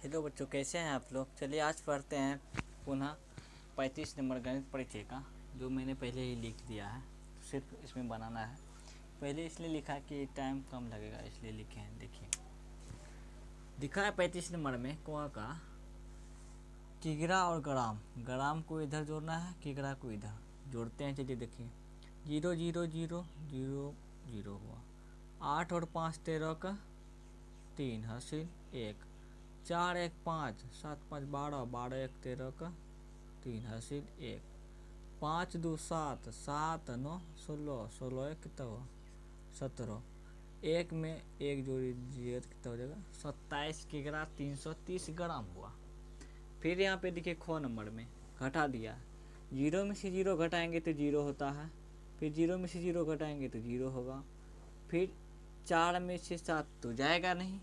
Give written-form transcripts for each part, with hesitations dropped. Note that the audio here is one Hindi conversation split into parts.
हेलो बच्चों, कैसे हैं आप लोग। चलिए आज पढ़ते हैं पुनः 35 नंबर गणित परिचय का, जो मैंने पहले ही लिख दिया है। सिर्फ इसमें बनाना है। पहले इसलिए लिखा कि टाइम कम लगेगा, इसलिए लिखे हैं। देखिए दिखा है 35 नंबर में कुआं का किग्रा और ग्राम। ग्राम को इधर जोड़ना है, किग्रा को इधर जोड़ते हैं। चलिए देखिए 0 0 0 0 0 हुआ। 8 और 5 13 का 3 हासिल 1। 4 1 5 7 5 12 12 1 13 का 3 हासिल 1। 5 2 7 7 9 16 16 1 कितना हुआ 17। एक में एक जोड़ी दीजिएगा तो कितना हो जाएगा 27 किग्रा 330 ग्राम हुआ। फिर यहाँ पे देखिए ख नंबर में घटा दिया। 0 में से 0 घटाएंगे तो 0 होता है। फिर 0 में से 0 घटाएंगे तो 0 होगा। फिर 4 में से 7 तो जाएगा नहीं,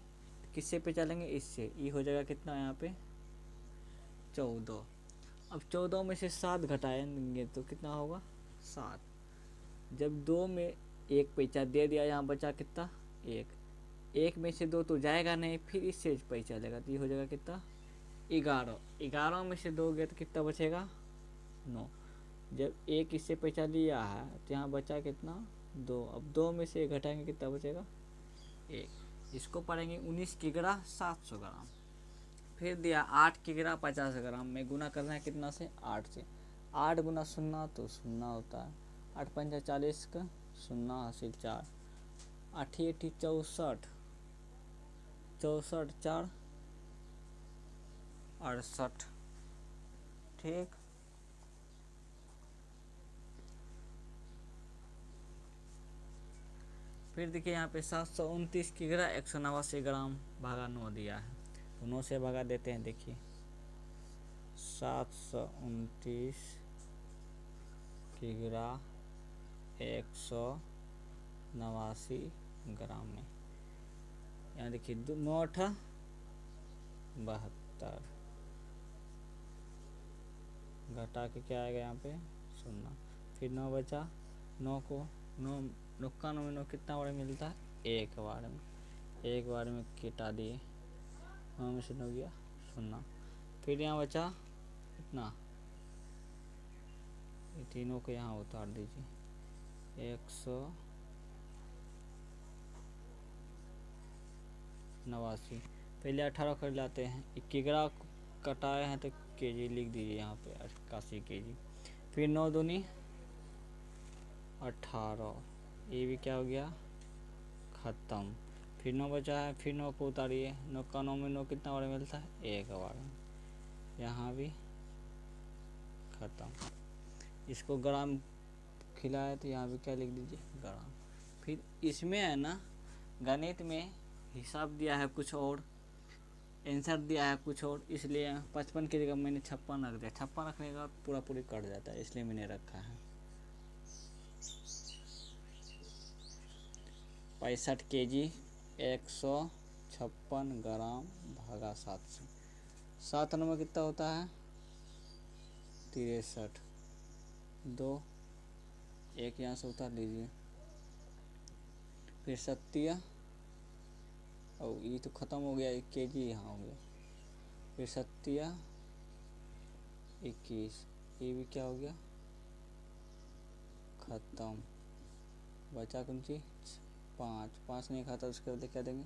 किससे पे चलेंगे, इससे। ये हो जाएगा कितना यहाँ पे 14। अब 14 में से 7 घटाएंगे तो कितना होगा 7। जब 2 में एक पैसा दे दिया, यहाँ बचा कितना 1। 1 में से 2 तो जाएगा नहीं, फिर इससे पैसा लेगा तो ये हो जाएगा कितना 11। 11 में से 2 गया तो कितना बचेगा 9। जब 1 इससे पैसा लिया है तो यहाँ बचा कितना 2। अब 2 में से 1 घटाएंगे कितना बचेगा 1। इसको पढ़ेंगे 19 किग्रा 700 ग्राम। फिर दिया 8 किग्रा 50 ग्राम में गुना करना है कितना से 8 से। 8 गुना 0 तो 0 होता है। 8 पंजा 40 का 0 हासिल 4। 8 8 64 64 4 68। ठीक। फिर देखिए यहाँ पे 729 किग्रा 189 ग्राम भागा 9 दिया है, तो 9 से भागा देते हैं। देखिए 729 किग्रा 189 ग्राम में यहाँ देखिए 9 8 72 घटा के क्या आएगा यहाँ पे 0। फिर 9 बचा। 9 को 9 9 में 9 कितना बार मिलता है एक बार में किटा दिए। 9 में से 9 गया 0। फिर यहाँ बचा कितना, ये तीनों को यहाँ उतार दीजिए 189। पहले 18 कर लाते हैं। 21 कटाए हैं तो केजी लिख दीजिए यहाँ पे 81 केजी। फिर 9 दूनी 18, ये भी क्या हो गया ख़त्म। फिर 9 बचा है, फिर 9 को उतारिए। 9 का 9 में 9 कितना बार मिलता है एक बार में, यहाँ भी ख़त्म। इसको ग्राम खिलाए तो यहाँ भी क्या लिख दीजिए ग्राम। फिर इसमें है ना गणित में हिसाब दिया है कुछ और, आंसर दिया है कुछ और, इसलिए 55 की जगह मैंने 56 रख दिया। 56 रखने का पूरा कट जाता है, इसलिए मैंने रखा है 65 केजी 156 ग्राम भागा 700। 7 नंबर कितना होता है 63। 2 1 यहाँ से उतार लीजिए। फिर 7 और ये तो ख़त्म हो गया, 1 केजी यहाँ हो गया। फिर 7 21, ये भी क्या हो गया ख़त्म। बचा कौन सी 5 नहीं खाता, उसके बाद क्या देंगे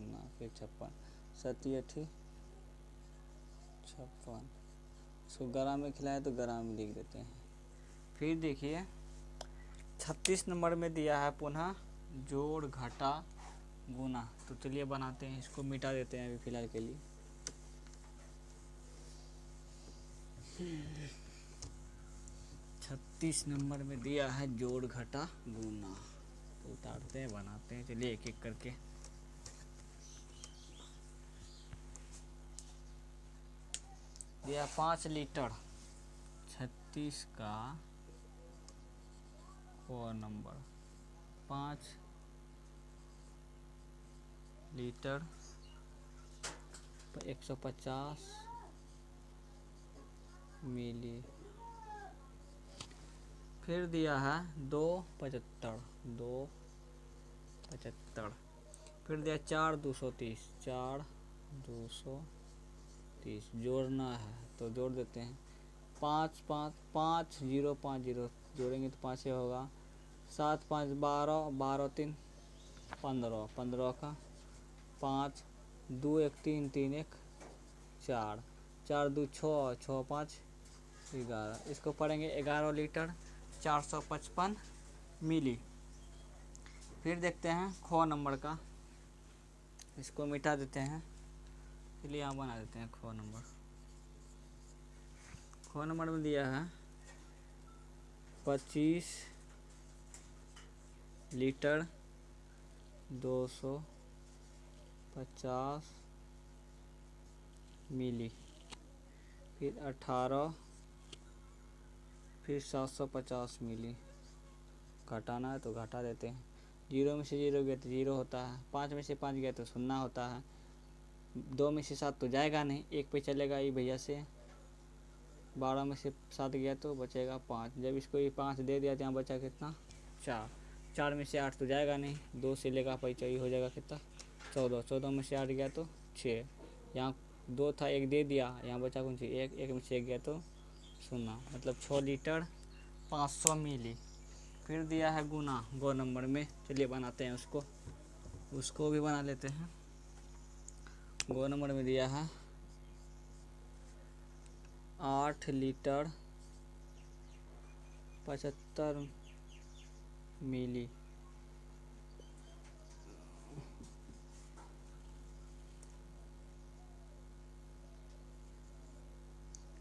ना। फिर 56 7 8 56। इसको ग्राम में खिलाए तो ग्राम में लिख देते हैं। फिर देखिए 36 नंबर में दिया है पुनः जोड़ घटा गुना, तो चलिए बनाते हैं। इसको मिटा देते हैं अभी फिलहाल के लिए। छत्तीस नंबर में दिया है जोड़ घटा गुना, तो उतारते हैं बनाते हैं। चलिए एक एक करके। दिया 5 लीटर 36 का क नंबर 5 लीटर 150 मिली। फिर दिया है 275 275। फिर दिया 4 230 4 230। 30 जोड़ना है तो जोड़ देते हैं। 5 5 5 0 5 0 जोड़ेंगे तो 5 होगा। 7 5 12 12 3 15 15 का 5 2 1 3 3 1 4 4 2 6 6 5 11। इसको पढ़ेंगे 11 लीटर 455 मिली। फिर देखते हैं खो नंबर का, इसको मिटा देते हैं। चलिए यहाँ बना देते हैं खो नंबर। खो नंबर में दिया है 25 लीटर 250 मिली। फिर 18 फिर 750 मिली। घटाना है तो घटा देते हैं। 0 में से 0 गया तो 0 होता है। 5 में से 5 गया तो 0 होता है। 2 में से 7 तो जाएगा नहीं, 1 पे चलेगा ये भैया से। 12 में से 7 गया तो बचेगा 5। जब इसको ये 5 दे दिया तो यहाँ बचा कितना 4। 4 में से 8 तो जाएगा नहीं, 2 से लेगा पैसा ये हो जाएगा कितना 14। 14 में से 8 गया तो 6। यहाँ 2 था 1 दे दिया, यहाँ बचा कौन सी 1। 1 में से 1 गया तो 0, मतलब 6 लीटर 500 मिली। फिर दिया है गुना गो नंबर में। चलिए बनाते हैं उसको भी बना लेते हैं। गो नंबर में दिया है 8 लीटर 75 मिली।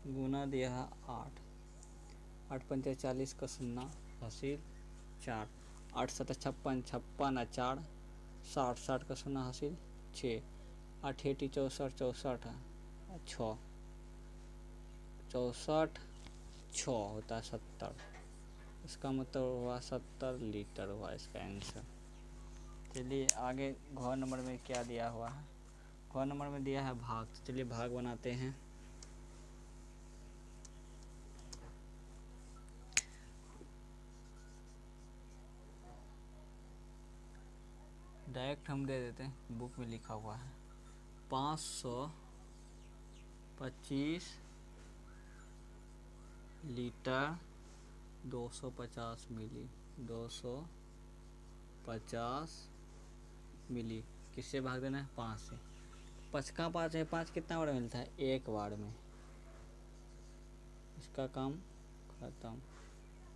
गुना दिया है 8 8 पंचे 40 का 0 हासिल 4। 8 7 56 56 4 60 60 का 0 हासिल 6। 8 8 64 64 है 6 64 6 होता है 70। इसका मतलब हुआ 70 लीटर हुआ इसका आंसर। चलिए आगे घ नंबर में क्या दिया हुआ है। घ नंबर में दिया है भाग। तो चलिए भाग बनाते हैं। डायरेक्ट हम दे देते हैं, बुक में लिखा हुआ है 525 लीटर 250 मिली। 250 मिली किससे भाग देना है 5 से। 5 का 5 है, 5 कितना बार मिलता है 1 बार में। इसका काम खत्म।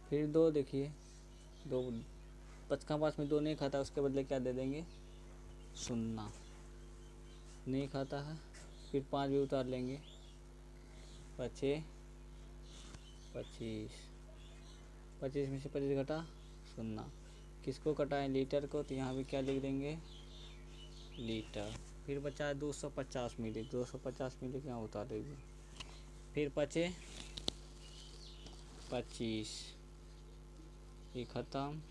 फिर 2 देखिए 2 5 का 5 में 2 नहीं खाता, उसके बदले क्या दे देंगे 0 नहीं खाता है। फिर 5 भी उतार लेंगे, बचे 25। 25 में से 25 घटा 0। किसको कटाएं लीटर को, तो यहाँ भी क्या लिख देंगे लीटर। फिर बचा 250 मिली। 250 मिली यहाँ उतार दीजिए। फिर बचे 25, ये ख़त्म।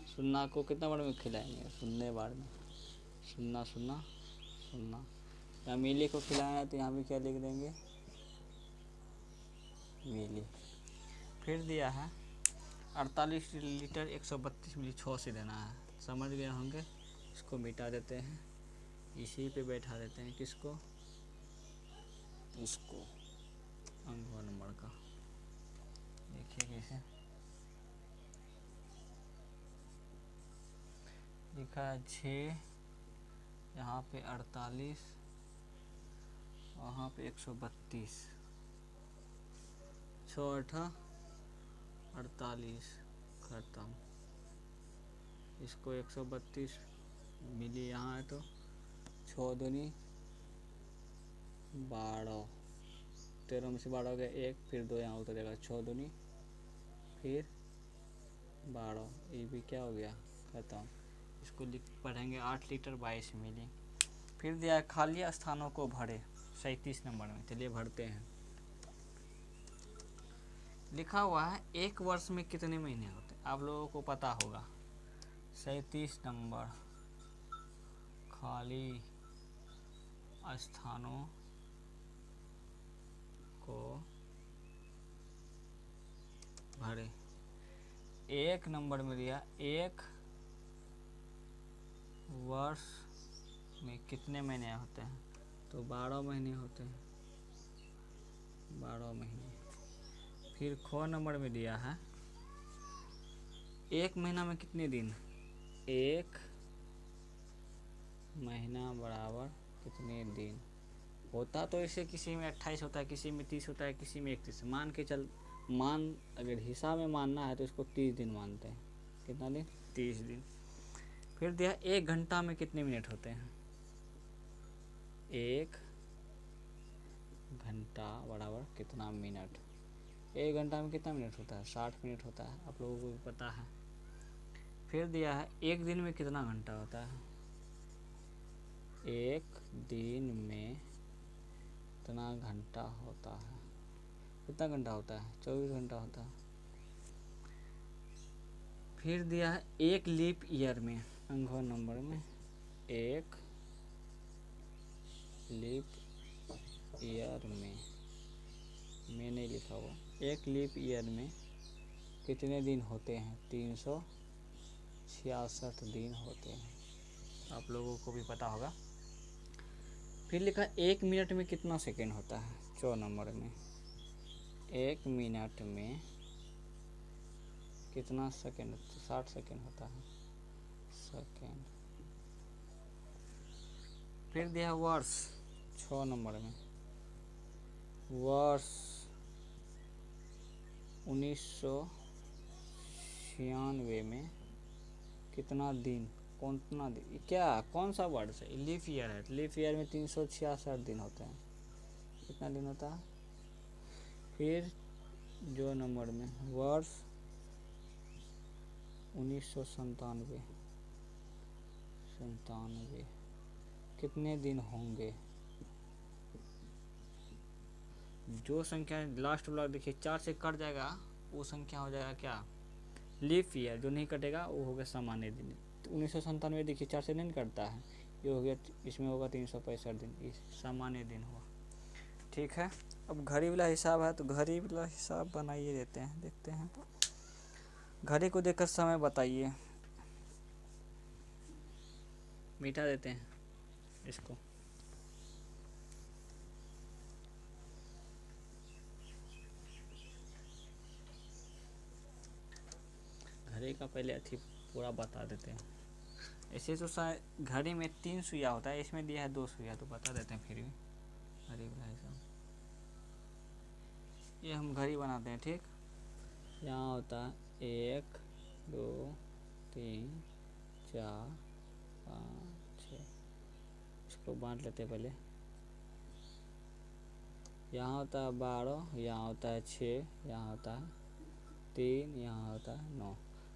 0 को कितना बार में खिलाएंगे 0 बार में। 0 0 0। यहाँ मिली को खिलाना है तो यहाँ भी क्या लिख देंगे मिली। फिर दिया है 48 लीटर 132 मिली। 6 से देना है, समझ गए होंगे। इसको मिटा देते हैं, इसी पे बैठा देते हैं किसको इसको अंक नंबर का। देखिए कैसे लिखा है 6, यहाँ पे 48, वहाँ पे 132। 6 8 48 ख़त्म। इसको 132 मिली यहाँ है तो 6 दूनी 12। 13 में से 12 हो गया 1, फिर 2 यहाँ उतरेगा 6 दूनी फिर 12। ये भी क्या हो गया ख़त्म। इसको पढ़ेंगे 8 लीटर 22 मिली। फिर दिया है खाली स्थानों को भरे 37 नंबर में। चलिए भरते हैं। लिखा हुआ है 1 वर्ष में कितने महीने होते हैं, आप लोगों को पता होगा। 37 नंबर खाली स्थानों को भरे। 1 नंबर में दिया 1 वर्ष में कितने महीने होते हैं, तो 12 महीने होते हैं। 12 महीने। फिर ख नंबर में दिया है 1 महीना में कितने दिन, 1 महीना बराबर कितने दिन होता। तो इसे किसी में 28 होता है, किसी में 30 होता है, किसी में 31। मान अगर हिसाब में मानना है तो इसको 30 दिन मानते हैं। कितना दिन, 30 दिन। फिर दिया 1 घंटा में कितने मिनट होते हैं, 1 घंटा बराबर कितना मिनट। 1 घंटा में कितना मिनट होता है, 60 मिनट होता है, आप लोगों को भी पता है। फिर दिया है 1 दिन में कितना घंटा होता है, 1 दिन में कितना घंटा होता है, कितना घंटा होता है, 24 घंटा होता है। फिर दिया है 1 लीप ईयर में, अंगो नंबर में 1 लीप ईयर में नहीं लिखा हुआ, 1 लीप ईयर में कितने दिन होते हैं, 366 दिन होते हैं, आप लोगों को भी पता होगा। फिर लिखा 1 मिनट में कितना सेकेंड होता है, 4 नंबर में 1 मिनट में कितना सेकेंड, 60 सेकेंड होता है, सेकेंड। फिर दिया वर्ष 6 नंबर में, वर्ष 1996 में कितना दिन, कितना दिन, क्या कौन सा वर्ष है, लीफ ईयर है। लीफ ईयर में 366 दिन होते हैं, कितना दिन होता है। फिर जो नंबर में वर्ष 1997 कितने दिन होंगे। जो संख्या लास्ट ब्लॉक देखिए 4 से कट जाएगा, वो संख्या हो जाएगा क्या, लीफ ईयर। जो नहीं कटेगा वो हो गया सामान्य दिन। तो 1997 देखिए 4 से नहीं कटता है, ये हो गया, इसमें होगा 365 दिन, इस सामान्य दिन हुआ। ठीक है, अब घड़ी वाला हिसाब है तो घड़ी वाला हिसाब बनाइए देते हैं, देखते हैं। घड़ी को देखकर समय बताइए, मिटा देते हैं इसको। घड़ी का पहले अच्छी पूरा बता देते हैं। ऐसे तो शायद घड़ी में 3 सुइया होता है, इसमें दिया है 2 सुइया, तो बता देते हैं फिर भी घड़ी वाला हिसाब। ये हम घड़ी बनाते हैं, ठीक। यहाँ होता है 1 2 3 4 5 6, इसको बांट लेते हैं पहले। यहाँ होता है 12, यहाँ होता है 6, यहाँ होता है 3, यहाँ होता है 9,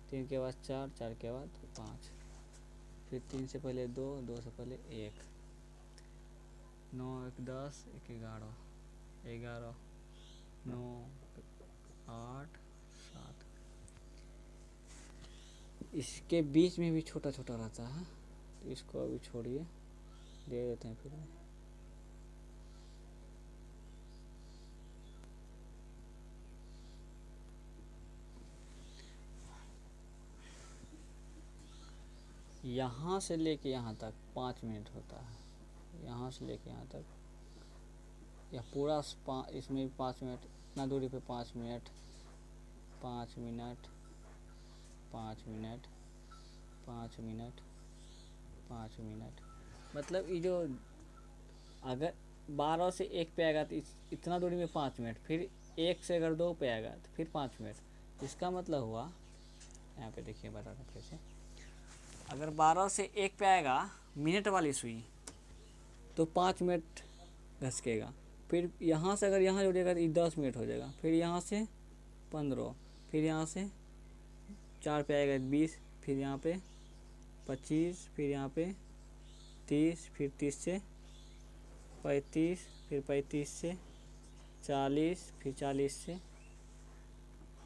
3 के बाद 4, 4 के बाद 5, फिर 3 से पहले 2, 2 से पहले 1, 9 1 10 1 11 11 9 8 7। इसके बीच में भी छोटा छोटा रहता है, तो इसको अभी छोड़िए, दे देते हैं फिर। यहाँ से लेके यहाँ तक 5 मिनट होता है, यहाँ से लेके यहाँ तक, या पूरा इसमें 5 मिनट, इतना दूरी पे 5 minute 5 minute 5 minute 5 minute 5 minute. मतलब ये जो अगर 12 से 1 पे आएगा तो इतना दूरी में 5 मिनट, फिर 1 से अगर 2 पे आएगा तो फिर 5 मिनट। इसका मतलब हुआ, यहाँ पे देखिए बता रहा फिर से, अगर 12 से 1 पे आएगा मिनट वाली सुई तो 5 मिनट घसकेगा। फिर यहाँ से अगर यहाँ जोड़ेगा तो ये 10 मिनट हो जाएगा, फिर यहाँ से 15, फिर यहाँ से 4 पे आएगा 20, फिर यहाँ पे 25, फिर यहाँ पे 30, फिर 30 से 35, फिर 35 से 40, फिर 40 से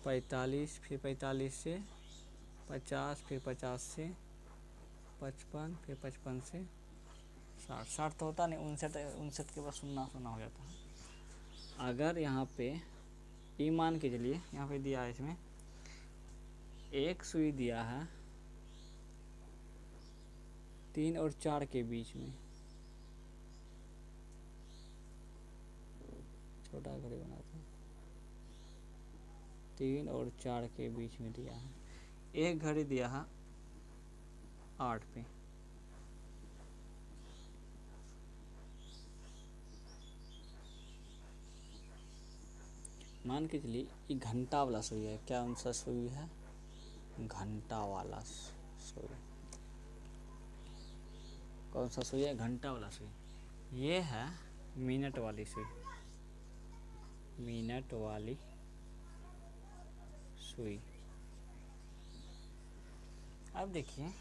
45, फिर 45 से 50, फिर 50 से 55, फिर 55 से 60। 60 तो होता नहीं, 59 के बाद 0 हो जाता है। अगर यहाँ पे ये मान के चलिए, यहाँ पे दिया है, इसमें एक सुई दिया है 3 और 4 के बीच में, छोटा घड़ी बना 3 और 4 के बीच में दिया है। एक घड़ी दिया है 8 पे। मान के चलिए ये घंटा वाला सुई है। क्या कौन सा सुई है? घंटा वाला सुई। कौन सा सुई है? घंटा वाला सुई। ये है मिनट वाली सुई। मिनट वाली सुई। अब देखिए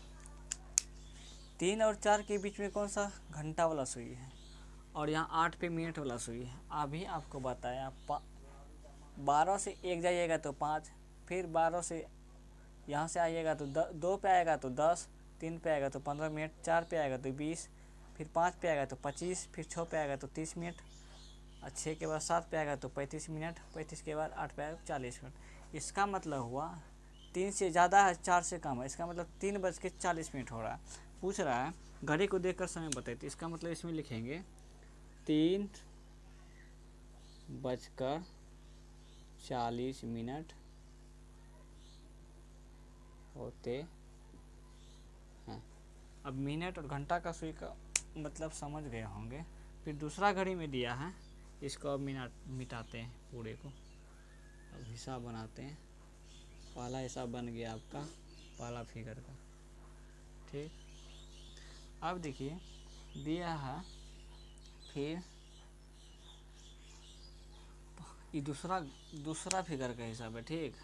3 और 4 के बीच में कौन सा? घंटा वाला सुई है। और यहाँ 8 पे मिनट वाला सुई है। अभी आपको बताया 12 से 1 जाइएगा तो 5, फिर 12 से यहाँ से आइएगा तो 2 पे आएगा तो 10, 3 पे आएगा तो 15 मिनट, 4 पे आएगा तो 20, फिर 5 पे आएगा तो 25, फिर 6 पे आएगा तो 30 मिनट, और 6 के बाद 7 पे आएगा तो 35 मिनट, 35 के बाद 8 पे आएगा तो 40 मिनट। इसका मतलब हुआ 3 से ज़्यादा है, 4 से कम है। इसका मतलब 3:40 हो रहा है। पूछ रहा है घड़ी को देखकर समय बताइए, तो इसका मतलब इसमें लिखेंगे 3:40 होते हैं। अब मिनट और घंटा का सुई का मतलब समझ गए होंगे। फिर दूसरा घड़ी में दिया है, इसको अब मिटाते हैं पूरे को। अब हिसाब बनाते हैं। पहला हिसाब बन गया आपका पहला फिगर का। ठीक, अब देखिए दिया है, फिर ये दूसरा फिगर का हिसाब है। ठीक,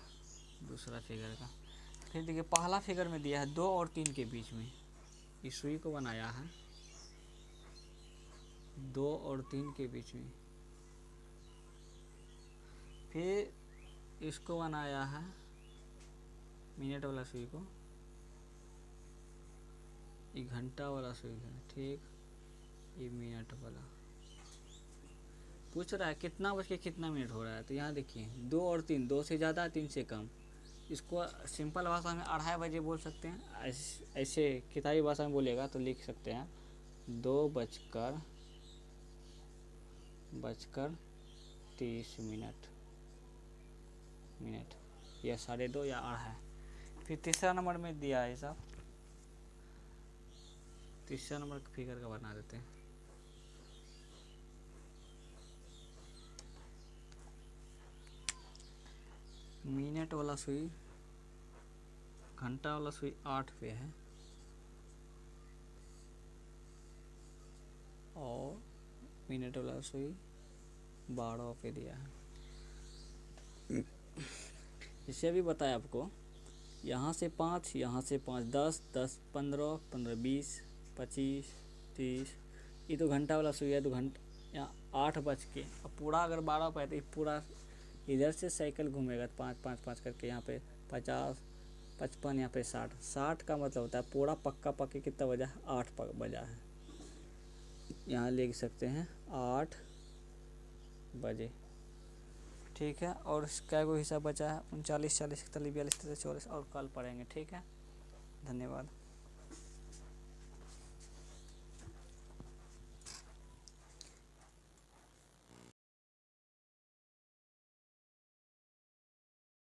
दूसरा फिगर का। फिर देखिए पहला फिगर में दिया है 2 और 3 के बीच में। इस सुई को बनाया है 2 और 3 के बीच में। फिर इसको बनाया है मिनट वाला सुई को। ये घंटा वाला सुई है। ठीक, ये मिनट वाला। पूछ रहा है कितना बज के कितना मिनट हो रहा है, तो यहाँ देखिए 2 और 3, 2 से ज़्यादा 3 से कम। इसको सिंपल भाषा में 2:30 बजे बोल सकते हैं। ऐसे किताबी भाषा में बोलेगा तो लिख सकते हैं 2:30 मिनट, या 2:30 या 2:30। फिर तीसरा नंबर में दिया है साहब, तीसरा नंबर फिगर का बना देते हैं। मिनट वाला सुई, घंटा वाला सुई 8 पे है, और मिनट वाला सुई 12 पे दिया है। इसे भी बताया आपको, यहाँ से 5, यहाँ से 5, 10, 10, 15, 15, 20, 25, 30। ये तो घंटा वाला सुई है। तो घंटा यहाँ 8 बज के, अब पूरा अगर 12 पे है तो पूरा इधर से साइकिल घूमेगा 5 5 5 करके। यहाँ पे 50, 55, यहाँ पे 60। 60 का मतलब होता है पूरा पक्का कितना बजा है? 8 बजा है। यहाँ लिख सकते हैं 8 बजे। ठीक है, और इसका कोई हिसाब बचा है 39, 40, 41, 42, 43, 44, और कल पढ़ेंगे। ठीक है, धन्यवाद।